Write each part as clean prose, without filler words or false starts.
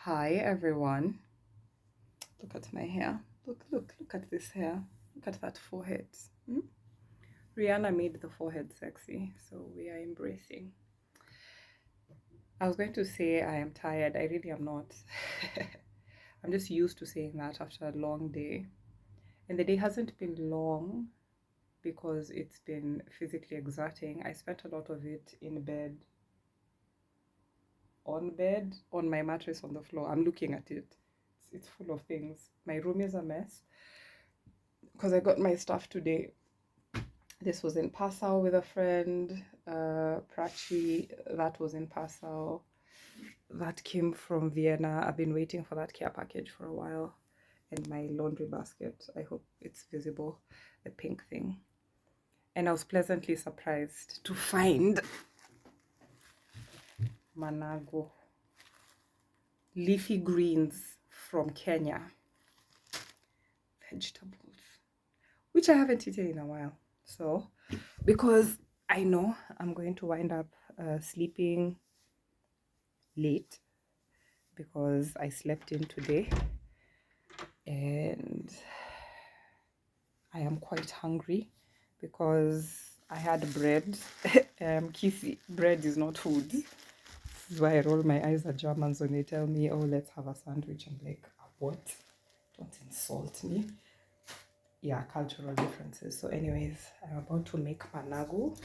Hi everyone. Look at my hair. Look at this hair. Look at that forehead. Hmm? Rihanna made the forehead sexy, so we are embracing. I was going to say I am tired. I really am not. I'm just used to saying that after a long day. And the day hasn't been long because it's been physically exerting. I spent a lot of it in bed, on my mattress on the floor. I'm looking at it. It's full of things. My room is a mess because I got my stuff today. This was in Passau with a friend, Prachi, that was in Passau. That came from Vienna. I've been waiting for that care package for a while. And my laundry basket, I hope it's visible, the pink thing. And I was pleasantly surprised to find manago, leafy greens from Kenya, vegetables, which I haven't eaten in a while. So, because I know I'm going to wind up sleeping late because I slept in today and I am quite hungry because I had bread. Kissy, bread is not food. This is why I roll my eyes at Germans when they tell me, oh, let's have a sandwich. I'm like, what? Don't insult me. Yeah, cultural differences. So anyways, I'm about to make managu.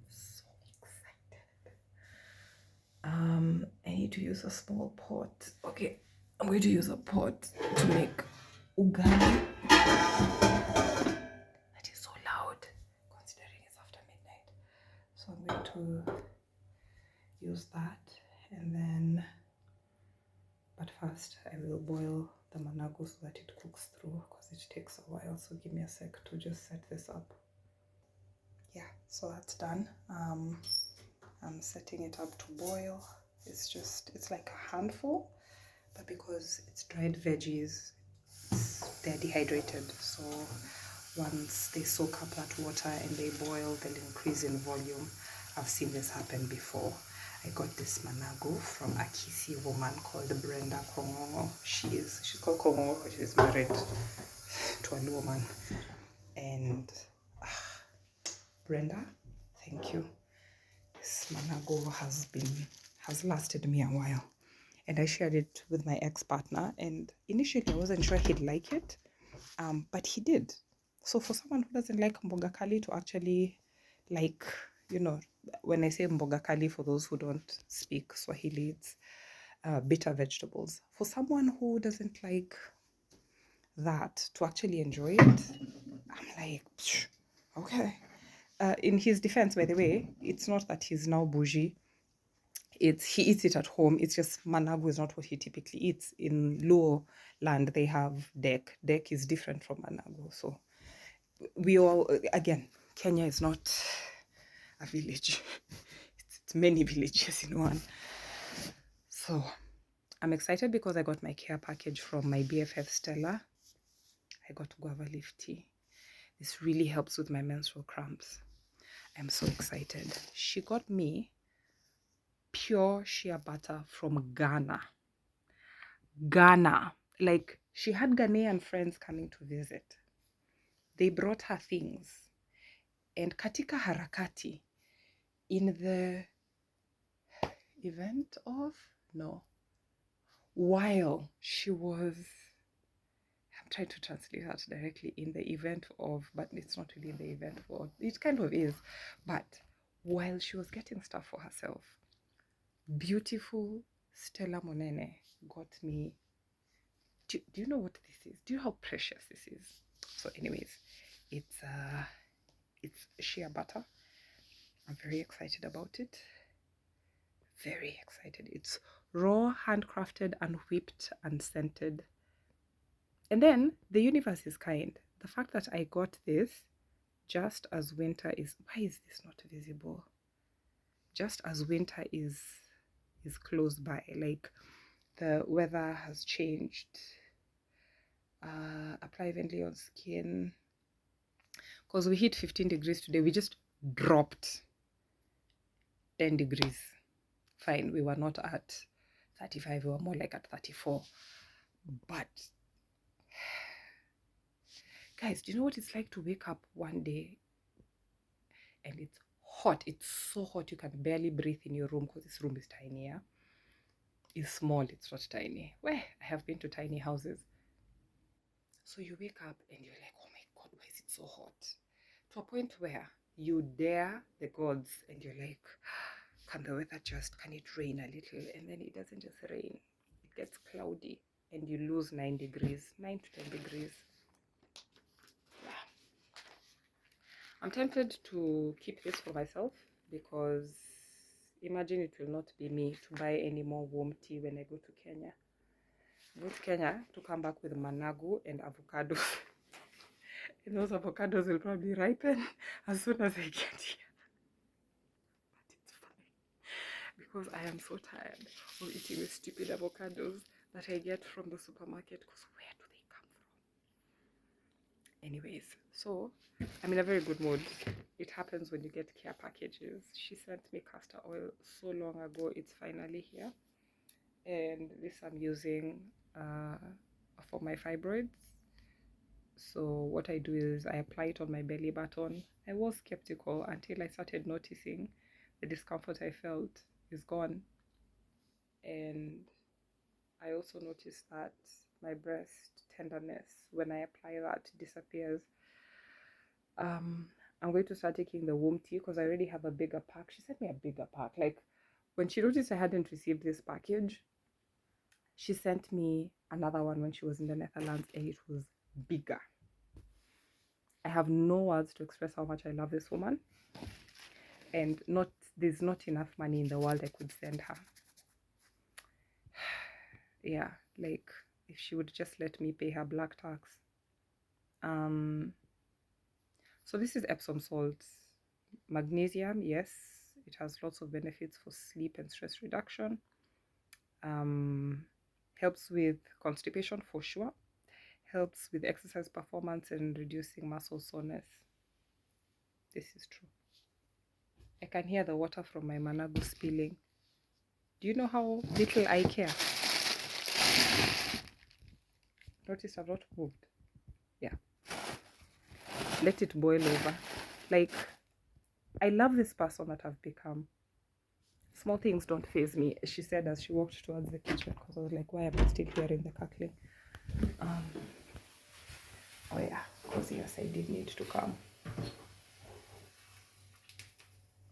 So excited. I need to use a small pot. Okay, I'm going to use a pot to make ugali. That is so loud, considering it's after midnight. So I'm going to use that, and then, but first I will boil the managu so that it cooks through because it takes a while. So give me a sec to just set this up. Yeah, so that's done. I'm setting it up to boil. It's like a handful, but because it's dried veggies, they're dehydrated. So once they soak up that water and they boil, they'll increase in volume. I've seen this happen before. I got this managu from a Kisi woman called Brenda Kongongo. She's called Kongongo. She's married to a woman. And Brenda, thank you. This managu has lasted me a while. And I shared it with my ex-partner, and initially I wasn't sure he'd like it, but he did. So for someone who doesn't like mboga kali to actually like, when I say mboga kali, for those who don't speak Swahili, it's bitter vegetables. For someone who doesn't like that to actually enjoy it, I'm like, okay. In his defense, by the way, it's not that he's now bougie. He eats it at home. It's just managu is not what he typically eats. In Luo land, they have dek. Dek is different from managu. So we all, again, Kenya is not a village. It's many villages in one. So I'm excited because I got my care package from my BFF Stella. I got guava leaf tea. This really helps with my menstrual cramps. I'm so excited. She got me pure shea butter from Ghana. Like, she had Ghanaian friends coming to visit. They brought her things. And katika harakati, in the event of, no, while she was, I'm trying to translate that directly, in the event of, but it's not really the event for, it kind of is, but while she was getting stuff for herself, beautiful Stella Monene got me, do you know what this is? Do you know how precious this is? So anyways, it's shea butter. I'm very excited about it. Very excited. It's raw, handcrafted, and whipped and scented. And then the universe is kind. The fact that I got this just as winter is, why is this not visible? Just as winter is close by, like the weather has changed. Apply evenly on skin. Because we hit 15 degrees today, we just dropped 10 degrees. Fine, we were not at 35, we were more like at 34. But guys, do you know what it's like to wake up one day and it's hot? It's so hot you can barely breathe in your room because this room is tiny. Yeah, it's small, it's not tiny. Well, I have been to tiny houses. So you wake up and you're like, oh my god, why is it so hot? To a point where you dare the gods and you're like, can the weather can it rain a little? And then it doesn't just rain, it gets cloudy and you lose 9 degrees, 9 to 10 degrees. Yeah. I'm tempted to keep this for myself because imagine it will not be me to buy any more warm tea when I go to Kenya. I go to Kenya to come back with managu and avocados. And those avocados will probably ripen as soon as I get here. But it's fine because I am so tired of eating the stupid avocados that I get from the supermarket, because where do they come from? Anyways, so I'm in a very good mood. It happens when you get care packages. She sent me castor oil so long ago. It's finally here. And this I'm using for my fibroids. So what I do is I apply it on my belly button. I was skeptical until I started noticing the discomfort I felt is gone. And I also noticed that my breast tenderness, when I apply that, disappears. I'm going to start taking the womb tea because I already have a bigger pack. She sent me a bigger pack. Like when she noticed I hadn't received this package, she sent me another one when she was in the Netherlands and it was bigger. I have no words to express how much I love this woman. And there's not enough money in the world I could send her. Yeah, like if she would just let me pay her black tax. So this is Epsom salts. Magnesium, yes, it has lots of benefits for sleep and stress reduction. Helps with constipation for sure. Helps with exercise performance and reducing muscle soreness. This is true. I can hear the water from my managu spilling. Do you know how little I care? Notice I've not moved. Yeah. Let it boil over. Like, I love this person that I've become. Small things don't faze me, she said as she walked towards the kitchen, because I was like, why am I still hearing the cackling? Oh yeah, because yes, I did need to come.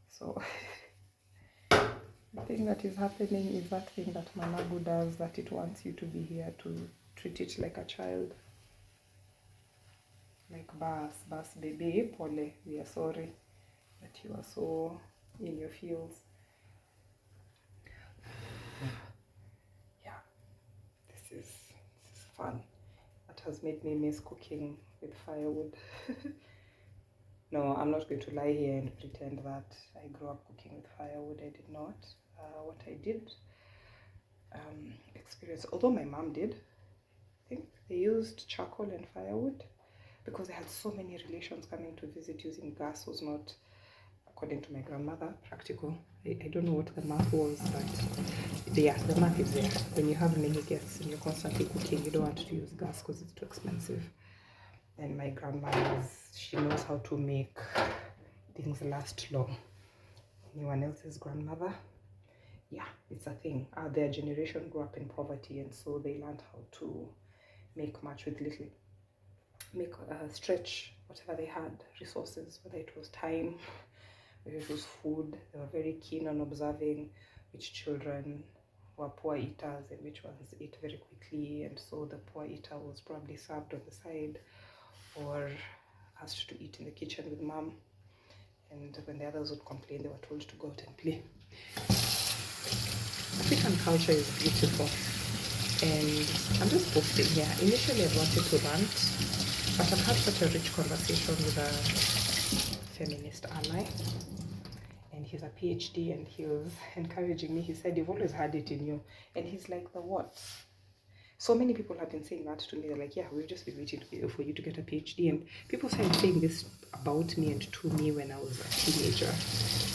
So the thing that is happening is that thing that managu does, that it wants you to be here to treat it like a child. Like, bas baby, pole, we are sorry that you are so in your feels. Yeah, this is fun. That has made me miss cooking with firewood. No, I'm not going to lie here and pretend that I grew up cooking with firewood. I did not. What I did experience, although my mom did, I think they used charcoal and firewood because I had so many relations coming to visit. Using gas was not, according to my grandmother, practical. I don't know what the math was, but yeah, the math is there. When you have many guests and you're constantly cooking, you don't want to use gas because it's too expensive. And my grandma she knows how to make things last long. Anyone else's grandmother, yeah, it's a thing. Their generation grew up in poverty, and so they learned how to make much with little. Stretch whatever they had, resources, whether it was time, whether it was food. They were very keen on observing which children were poor eaters and which ones ate very quickly, and so the poor eater was probably served on the side or asked to eat in the kitchen with mom, and when the others would complain, they were told to go out and play. African culture is beautiful, and I'm just posting here. Initially I wanted to rant, but I've had such a rich conversation with a feminist ally, and he's a PhD, and he was encouraging me. He said, you've always had it in you. And he's like, the what? So many people have been saying that to me. They're like, yeah, we've just been waiting for you to get a PhD. And people started saying this about me and to me when I was a teenager.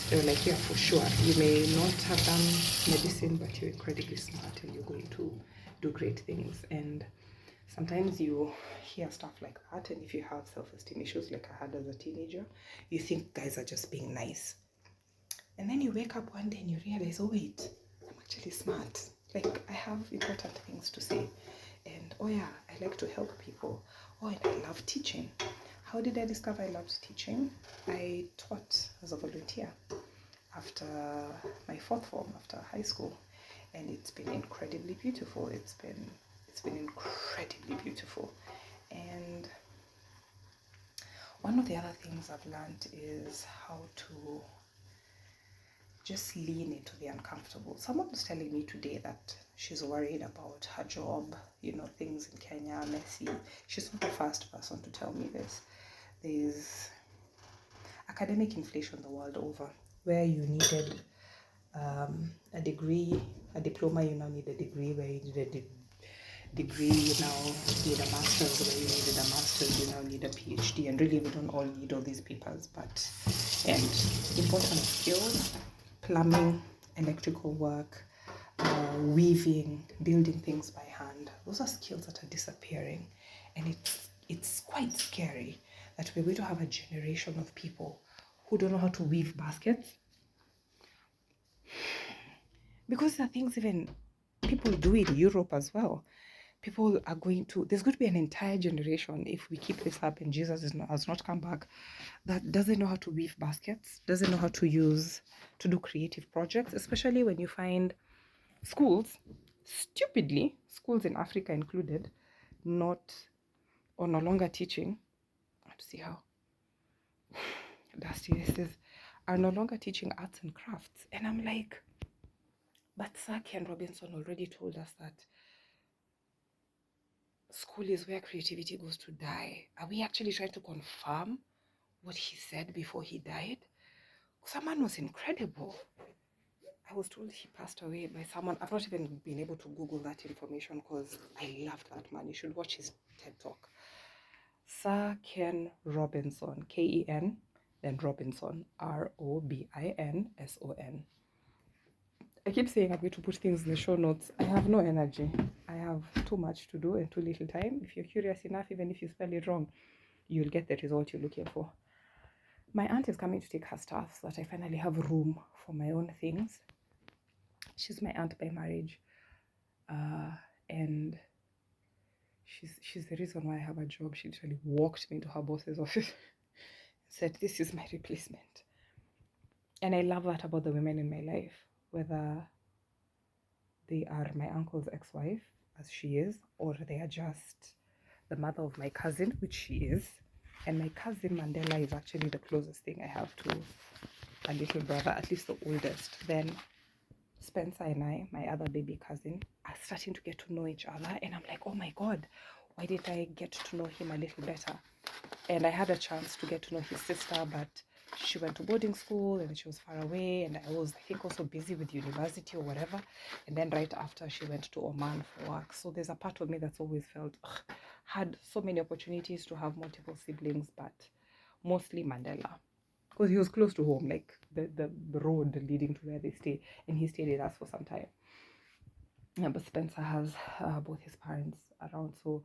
They were like, yeah, for sure. You may not have done medicine, but you're incredibly smart and you're going to do great things. And sometimes you hear stuff like that. And if you have self-esteem issues like I had as a teenager, you think guys are just being nice. And then you wake up one day and you realize, oh wait, I'm actually smart. Like I have important things to say. And oh yeah, I like to help people. Oh, and I love teaching. How did I discover I loved teaching? I taught as a volunteer after my fourth form, after high school. And it's been incredibly beautiful. It's been incredibly beautiful. And one of the other things I've learned is how to just lean into the uncomfortable. Someone was telling me today that she's worried about her job, things in Kenya are messy. She's not the first person to tell me this. There's academic inflation the world over, where you needed a degree, a diploma, you now need a degree, where you need a degree, you now need a master's, where you needed a master's, you now need a PhD. And really, we don't all need all these papers, and important skills: plumbing, electrical work, weaving, building things by hand. Those are skills that are disappearing, and it's quite scary that we're going to have a generation of people who don't know how to weave baskets, because there are things even people do in Europe as well. People are there's going to be an entire generation, if we keep this up and Jesus has not come back, that doesn't know how to weave baskets, doesn't know how to do creative projects, especially when you find schools, stupidly, schools in Africa included, not or no longer teaching. I have to see how dusty this is, are no longer teaching arts and crafts. And I'm like, but Sir Ken Robinson already told us that school is where creativity goes to die. Are we actually trying to confirm what he said before he died? Someone was incredible. I was told he passed away by someone. I've not even been able to Google that information because I loved that man. You should watch his TED Talk. Sir Ken Robinson, Ken, then Robinson, Robinson. I keep saying I'm going to put things in the show notes. I have no energy. I have too much to do and too little time. If you're curious enough, even if you spell it wrong, you'll get the result you're looking for. My aunt is coming to take her stuff so that I finally have room for my own things. She's my aunt by marriage. And she's the reason why I have a job. She literally walked me into her boss's office and said, this is my replacement. And I love that about the women in my life, whether they are my uncle's ex-wife, as she is, or they are just the mother of my cousin, which she is. And my cousin Mandela is actually the closest thing I have to a little brother, at least the oldest. Then Spencer and I, my other baby cousin, are starting to get to know each other. And I'm like, oh my God, why didn't I get to know him a little better? And I had a chance to get to know his sister, but she went to boarding school and she was far away. And I was, I think, also busy with university or whatever. And then right after, she went to Oman for work. So there's a part of me that's always felt, had so many opportunities to have multiple siblings, but mostly Mandela. Because he was close to home, like the road leading to where they stay. And he stayed with us for some time. Yeah, but Spencer has both his parents around, so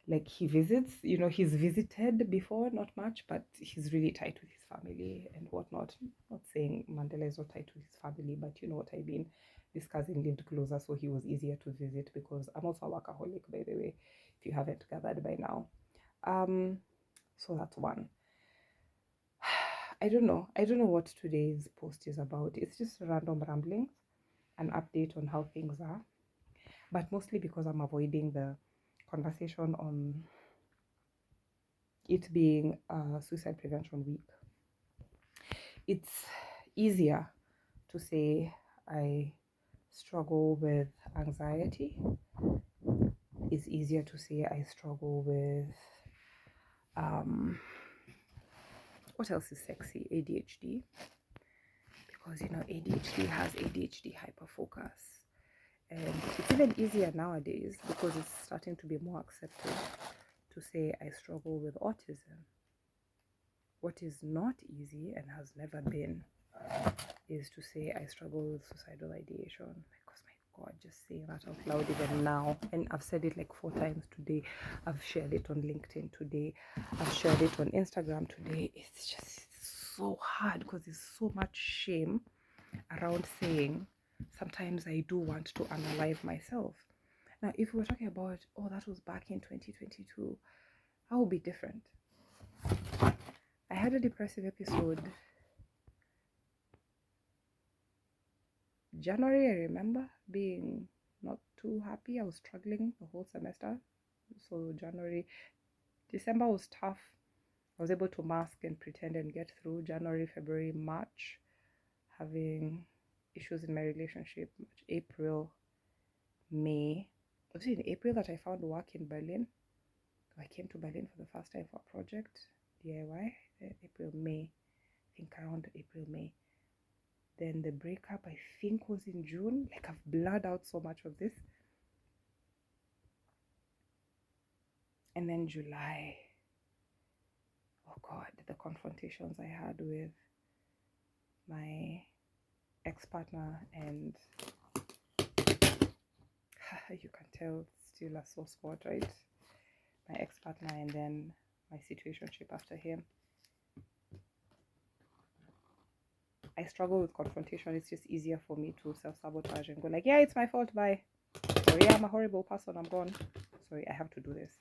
like he visits, he's visited before, not much, but he's really tight with his family and whatnot. Not saying Mandela is not tight with his family, but you know what I mean. This cousin lived closer, so he was easier to visit, because I'm also a workaholic, by the way, if you haven't gathered by now. So that's one. I don't know what today's post is about. It's just random ramblings, an update on how things are, but mostly because I'm avoiding the conversation on it being Suicide Prevention Week. It's easier to say I struggle with anxiety. It's easier to say I struggle with what else is sexy? ADHD. Because ADHD has ADHD hyperfocus, And it's even easier nowadays because it's starting to be more accepted to say I struggle with autism. What is not easy and has never been is to say I struggle with suicidal ideation. Because my God, just saying that out loud even now, and I've said it like 4 times today. I've shared it on LinkedIn today. I've shared it on Instagram today. It's just so hard because there's so much shame around saying sometimes I do want to unalive myself. Now, if we were talking about, oh, that was back in 2022, that would be different. I had a depressive episode January. I remember being not too happy. I was struggling the whole semester. So January, December was tough. I was able to mask and pretend and get through. January, February, March, having issues in my relationship. March, April, May. Was it in April that I found work in Berlin? I came to Berlin for the first time for a project, DIY. April, May. I think around April, May. Then the breakup, I think, was in June. Like, I've blurred out so much of this. And then July. Oh God, the confrontations I had with my ex-partner, and you can tell it's still a sore spot, right? My ex-partner, and then my situationship after him. I struggle with confrontation. It's just easier for me to self-sabotage and go like, yeah, it's my fault, bye. Or yeah, I'm a horrible person, I'm gone. Sorry, I have to do this.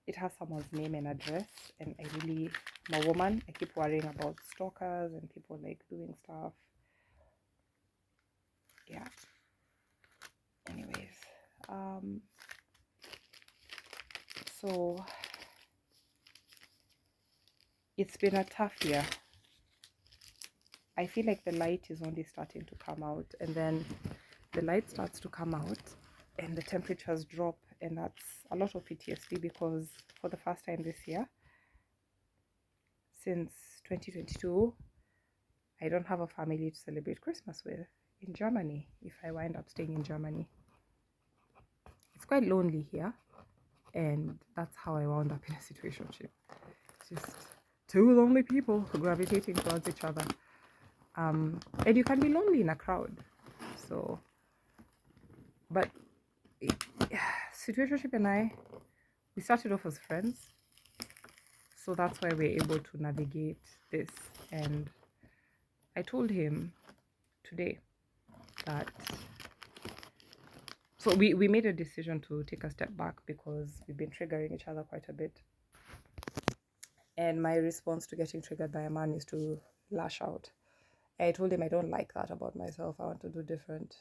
It has someone's name and address, and I'm a woman. I keep worrying about stalkers and people like doing stuff. Yeah. Anyways, so it's been a tough year. I feel like the light is only starting to come out, and then the light starts to come out and the temperatures drop, and that's a lot of PTSD because for the first time this year, since 2022, I don't have a family to celebrate Christmas with in Germany if I wind up staying in Germany. It's quite lonely here, and that's how I wound up in a situationship. Just two lonely people gravitating towards each other. And you can be lonely in a crowd. So, but situationship and we started off as friends. So that's why we're able to navigate this. And I told him today that, so we made a decision to take a step back because we've been triggering each other quite a bit. And my response to getting triggered by a man is to lash out. I told him I don't like that about myself. I want to do different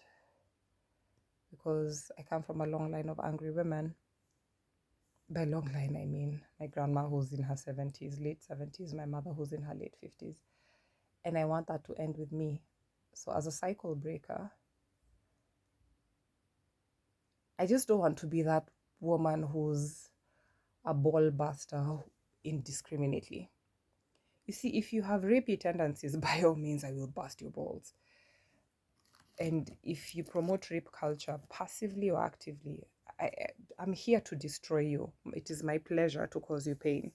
because I come from a long line of angry women. By long line, I mean my grandma who's in her 70s, late 70s, my mother who's in her late 50s. And I want that to end with me. So as a cycle breaker, I just don't want to be that woman who's a ball buster indiscriminately. You see, if you have rapey tendencies, by all means, I will bust your balls. And if you promote rape culture passively or actively, I'm here to destroy you. It is my pleasure to cause you pain.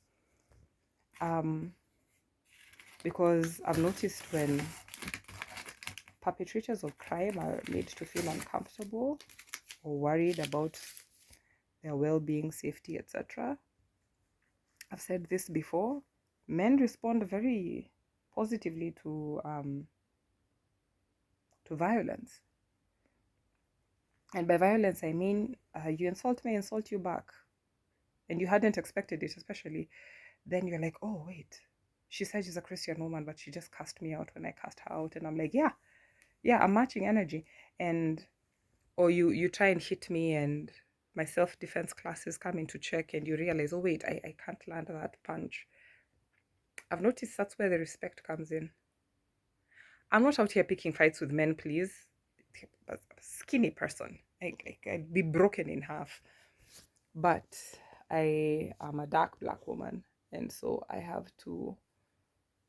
Because I've noticed when perpetrators of crime are made to feel uncomfortable or worried about their well-being, safety, etc. I've said this before. Men respond very positively to violence. And by violence, I mean you insult me, I insult you back. And you hadn't expected it, especially. Then you're like, oh, wait. She said she's a Christian woman, but she just cast me out when I cast her out. And I'm like, yeah, I'm matching energy. And, or you try and hit me and my self-defense classes come into check and you realize, oh, wait, I can't land that punch. I've noticed that's where the respect comes in. I'm not out here picking fights with men, please. A skinny person. I'd be broken in half. But I am a dark black woman, and so I have to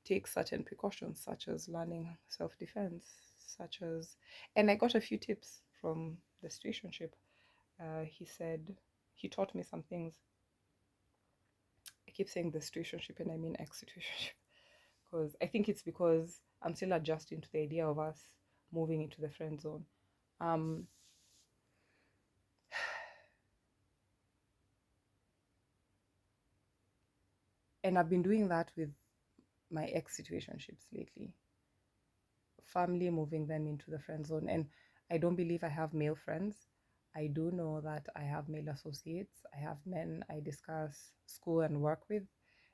take certain precautions, such as learning self-defense, and I got a few tips from the situationship, he said he taught me some things. I keep saying the situationship and I mean ex situationship because I think it's because I'm still adjusting to the idea of us moving into the friend zone. Um, and I've been doing that with my ex situationships lately. Family moving them into the friend zone. And I don't believe I have male friends. I do know that I have male associates. I have men I discuss school and work with.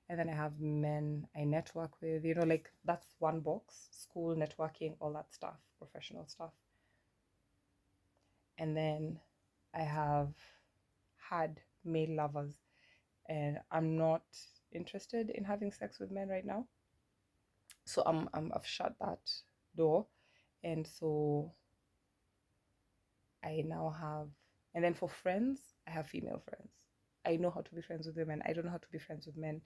And then I have men I network with. Like that's one box: school, networking, all that stuff, professional stuff. And then I have had male lovers, and I'm not interested in having sex with men right now. So I've shut that door. And so I now have, and then for friends, I have female friends. I know how to be friends with women. I don't know how to be friends with men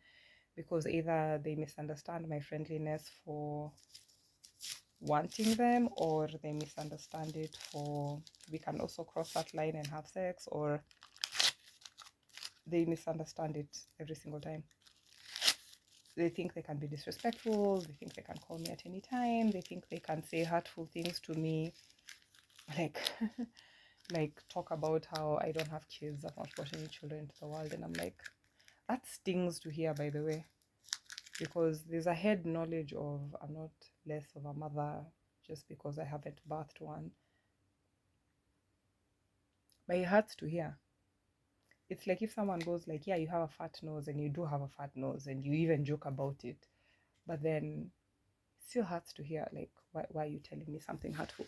because either they misunderstand my friendliness for wanting them, or they misunderstand it for we can also cross that line and have sex, or they misunderstand it every single time. They think they can be disrespectful. They think they can call me at any time. They think they can say hurtful things to me, like like talk about how I don't have kids, I've not brought any children into the world. And I'm like, that stings to hear, by the way, because there's a head knowledge of I'm not less of a mother just because I haven't birthed one. But it hurts to hear. It's like if someone goes like, yeah, you have a fat nose, and you do have a fat nose, and you even joke about it, but then it still hurts to hear, like, why are you telling me something hurtful?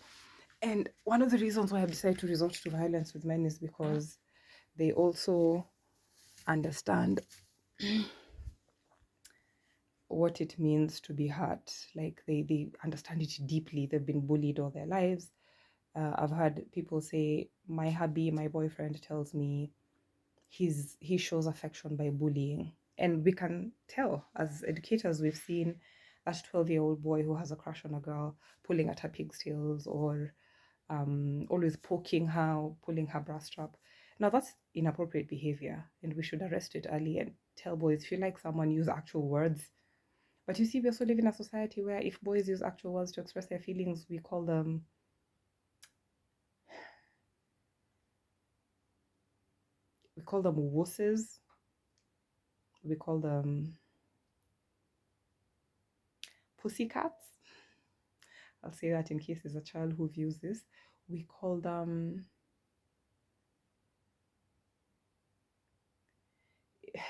And one of the reasons why I decided to resort to violence with men is because they also understand what it means to be hurt. Like they understand it deeply. They've been bullied all their lives. I've heard people say, my hubby, my boyfriend tells me he shows affection by bullying. And we can tell as educators, we've seen that 12-year-old boy who has a crush on a girl pulling at her pigtails, or always poking her, pulling her bra strap. Now that's inappropriate behavior, and we should arrest it early and tell boys, if you like someone, use actual words. But you see, we also live in a society where if boys use actual words to express their feelings, we call them wusses. We call them pussycats. I'll say that in case there's a child who views this. We call them,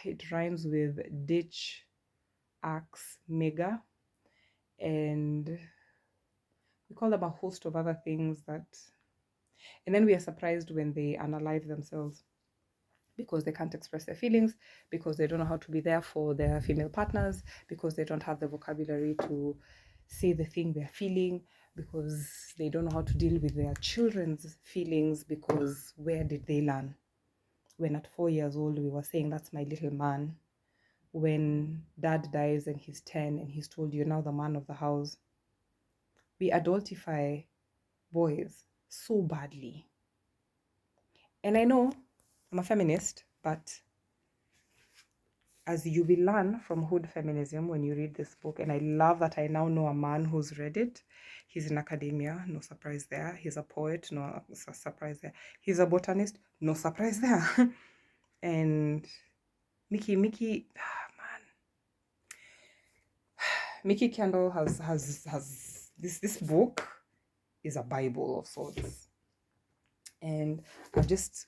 it rhymes with ditch, axe, mega, and we call them a host of other things that, and then we are surprised when they unalive themselves because they can't express their feelings, because they don't know how to be there for their female partners, because they don't have the vocabulary to say the thing they're feeling, because they don't know how to deal with their children's feelings, because where did they learn? When at 4 years old, we were saying, that's my little man. When dad dies and he's 10 and he's told, you're now the man of the house. We adultify boys so badly. And I know I'm a feminist, but as you will learn from hood feminism when you read this book, and I love that I now know a man who's read it. He's in academia, no surprise there. He's a poet, no surprise there. He's a botanist, no surprise there. And Mickey, man, Mickey Kendall has this book is a Bible of sorts, and I've just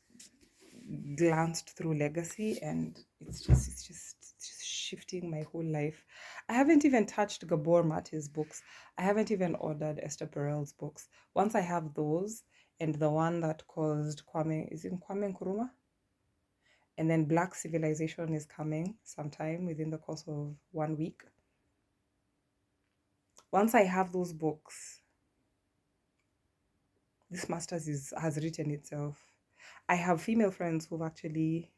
glanced through Legacy, and it's just shifting my whole life. I haven't even touched Gabor Mate's books. I haven't even ordered Esther Perel's books. Once I have those, and the one that caused Kwame, is it Kwame Nkrumah? And then Black Civilization is coming sometime within the course of 1 week. Once I have those books, this master's has written itself. I have female friends who've actually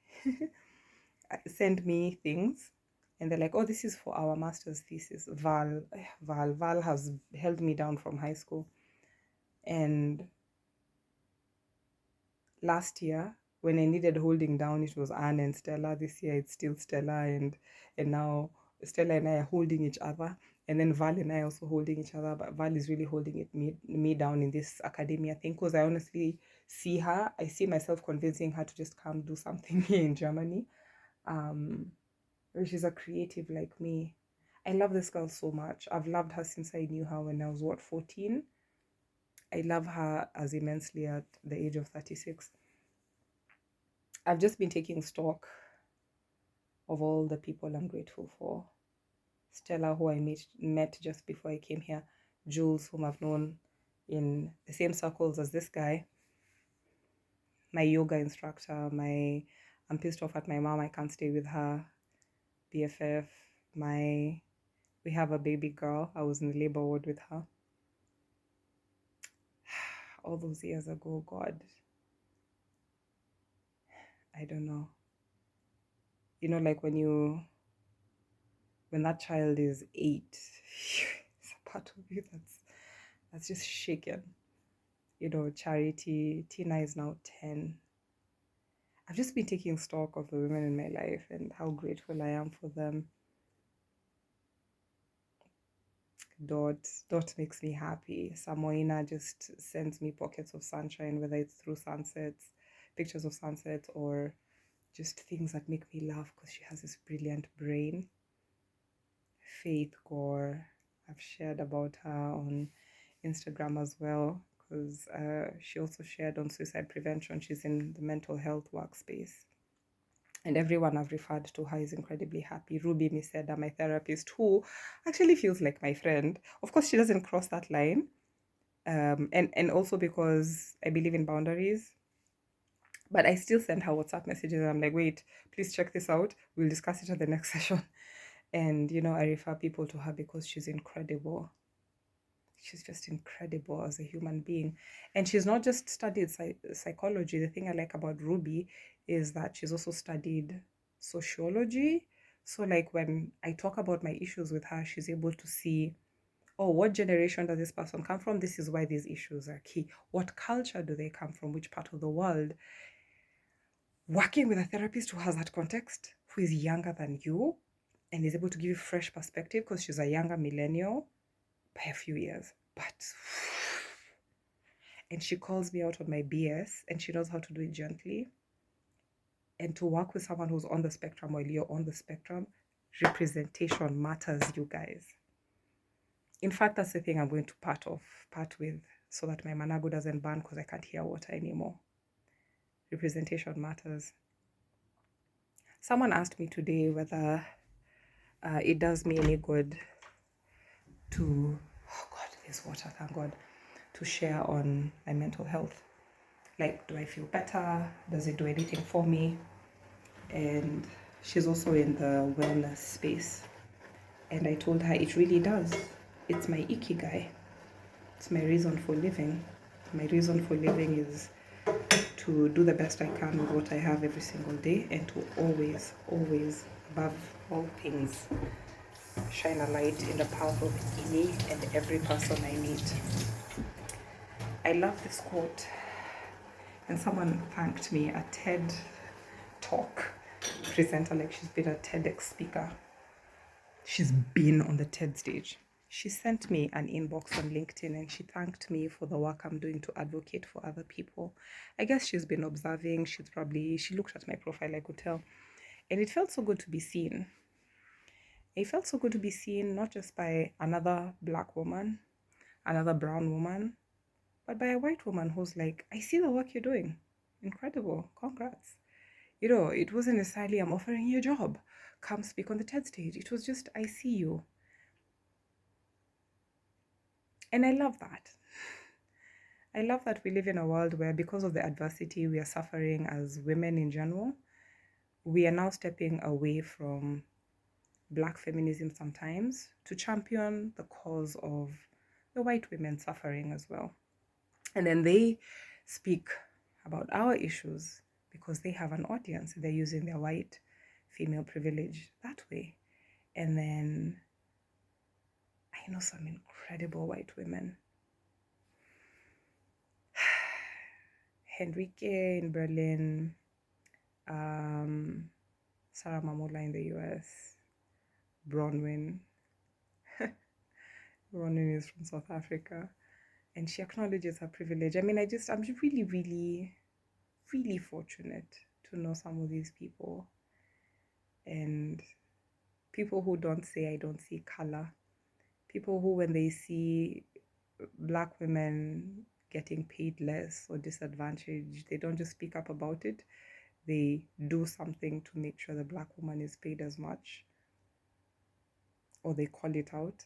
sent me things, and they're like, oh, this is for our master's thesis. Val has held me down from high school. And last year when I needed holding down, it was Anne and Stella. This year it's still Stella, and now Stella and I are holding each other, and then Val and I also holding each other. But Val is really holding me down in this academia thing, because I honestly see her. I see myself convincing her to just come do something here in Germany. She's a creative like me. I love this girl so much. I've loved her since I knew her when I was 14. I love her as immensely at the age of 36. I've just been taking stock of all the people I'm grateful for. Stella, who I met just before I came here. Jules, whom I've known in the same circles as this guy. My yoga instructor. I'm pissed off at my mom. I can't stay with her. BFF. We have a baby girl. I was in the labor ward with her. All those years ago, God. I don't know. Like when that child is 8, it's a part of you that's just shaken. Charity. Tina is now 10. I've just been taking stock of the women in my life and how grateful I am for them. Dot makes me happy. Samoina just sends me pockets of sunshine, whether it's through sunsets, pictures of sunsets, or just things that make me laugh because she has this brilliant brain. Faith Gore, I've shared about her on Instagram as well, because she also shared on suicide prevention. She's in the mental health workspace. And everyone I've referred to her is incredibly happy. Ruby Miseda, my therapist, who actually feels like my friend. Of course, she doesn't cross that line. And also because I believe in boundaries. But I still send her WhatsApp messages. And I'm like, wait, please check this out. We'll discuss it at the next session. And, I refer people to her because she's incredible. She's just incredible as a human being. And she's not just studied psychology. The thing I like about Ruby is that she's also studied sociology. So like when I talk about my issues with her, she's able to see, oh, what generation does this person come from? This is why these issues are key. What culture do they come from? Which part of the world? Working with a therapist who has that context, who is younger than you and is able to give you fresh perspective because she's a younger millennial by a few years. But and she calls me out on my BS, and she knows how to do it gently. And to work with someone who's on the spectrum while you're on the spectrum, representation matters, you guys. In fact, that's the thing I'm going to part with, so that my manago doesn't burn because I can't hear water anymore. Representation matters. Someone asked me today whether it does me any good to, oh God, there's water, thank God, to share on my mental health. Like, do I feel better? Does it do anything for me? And she's also in the wellness space. And I told her it really does. It's my ikigai. It's my reason for living. My reason for living is to do the best I can with what I have every single day, and to always, always, above all things, shine a light in the path of any and every person I meet. I love this quote. And someone thanked me, a TED Talk presenter, like she's been a TEDx speaker. She's been on the TED stage. She sent me an inbox on LinkedIn and she thanked me for the work I'm doing to advocate for other people. I guess she's been observing. She looked at my profile, I could tell. And it felt so good to be seen. It felt so good to be seen, not just by another Black woman, another brown woman, but by a white woman who's like, I see the work you're doing. Incredible. Congrats. It wasn't necessarily, I'm offering you a job. Come speak on the TED stage. It was just, I see you. And I love that. I love that we live in a world where, because of the adversity we are suffering as women in general, we are now stepping away from Black feminism sometimes to champion the cause of the white women suffering as well. And then they speak about our issues because they have an audience. They're using their white female privilege that way. And then I know some incredible white women. Henrique in Berlin, Sarah Mamola in the US, Bronwyn. Bronwyn is from South Africa, and she acknowledges her privilege. I mean, I'm really, really, really fortunate to know some of these people, and people who don't say I don't see color, people who, when they see Black women getting paid less or disadvantaged, they don't just speak up about it, they do something to make sure the Black woman is paid as much, or they call it out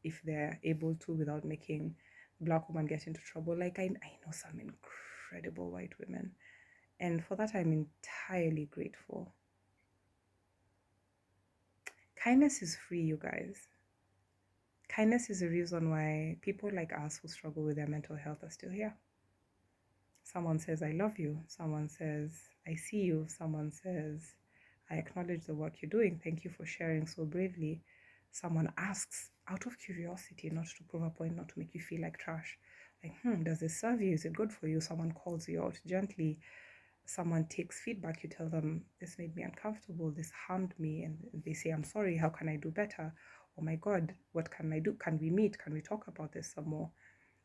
if they're able to without making the Black woman get into trouble. Like, I know some incredible white women, and for that I'm entirely grateful. Kindness is free, you guys. Kindness is the reason why people like us who struggle with their mental health are still here. Someone says, I love you. Someone says, I see you. Someone says, I acknowledge the work you're doing. Thank you for sharing so bravely. Someone asks out of curiosity, not to prove a point, not to make you feel like trash. Like, does this serve you? Is it good for you? Someone calls you out gently. Someone takes feedback. You tell them, this made me uncomfortable. This harmed me. And they say, I'm sorry. How can I do better? Oh my God, what can I do? Can we meet? Can we talk about this some more?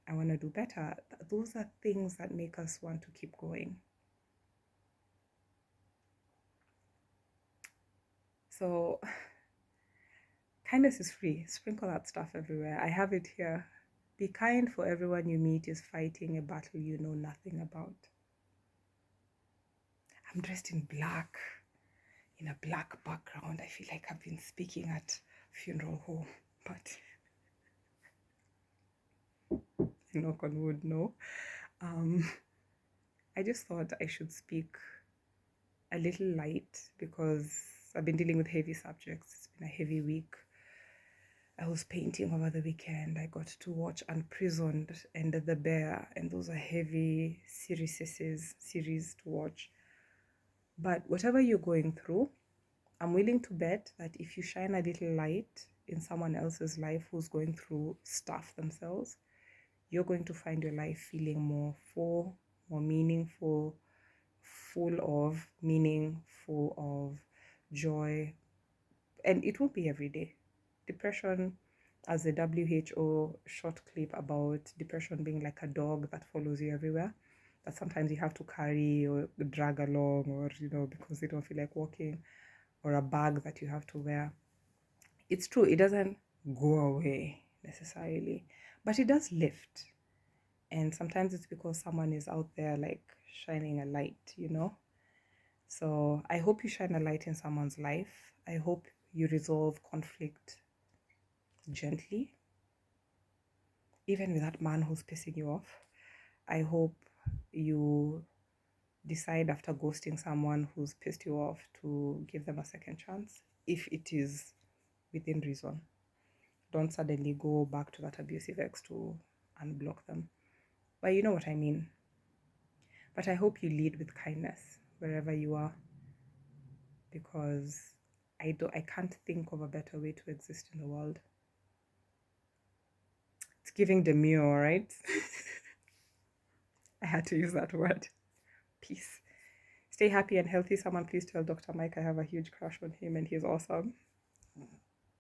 I want to do better. Those are things that make us want to keep going. So, kindness is free. Sprinkle that stuff everywhere. I have it here. Be kind, for everyone you meet is fighting a battle you know nothing about. I'm dressed in black, in a black background. I feel like I've been speaking at a funeral home, but knock on wood, no. I just thought I should speak a little light because I've been dealing with heavy subjects. It's been a heavy week. I was painting over the weekend. I got to watch Unprisoned and The Bear, and those are heavy series to watch. But whatever you're going through, I'm willing to bet that if you shine a little light in someone else's life who's going through stuff themselves, you're going to find your life feeling more full, more meaningful, full of meaning, full of joy. And it won't be every day. Depression, as the WHO short clip about depression being like a dog that follows you everywhere, that sometimes you have to carry or drag along, or because they don't feel like walking, or a bag that you have to wear. It's true, it doesn't go away necessarily, but it does lift. And sometimes it's because someone is out there like shining a light. So I hope you shine a light in someone's life. I hope you resolve conflict gently, even with that man who's pissing you off. I hope you decide after ghosting someone who's pissed you off to give them a second chance, if it is within reason. Don't suddenly go back to that abusive ex to unblock them. But you know what I mean. But I hope you lead with kindness wherever you are, because I can't think of a better way to exist in the world. It's giving demure, right? I had to use that word. Peace. Stay happy and healthy. Someone please tell Dr. Mike I have a huge crush on him and he's awesome.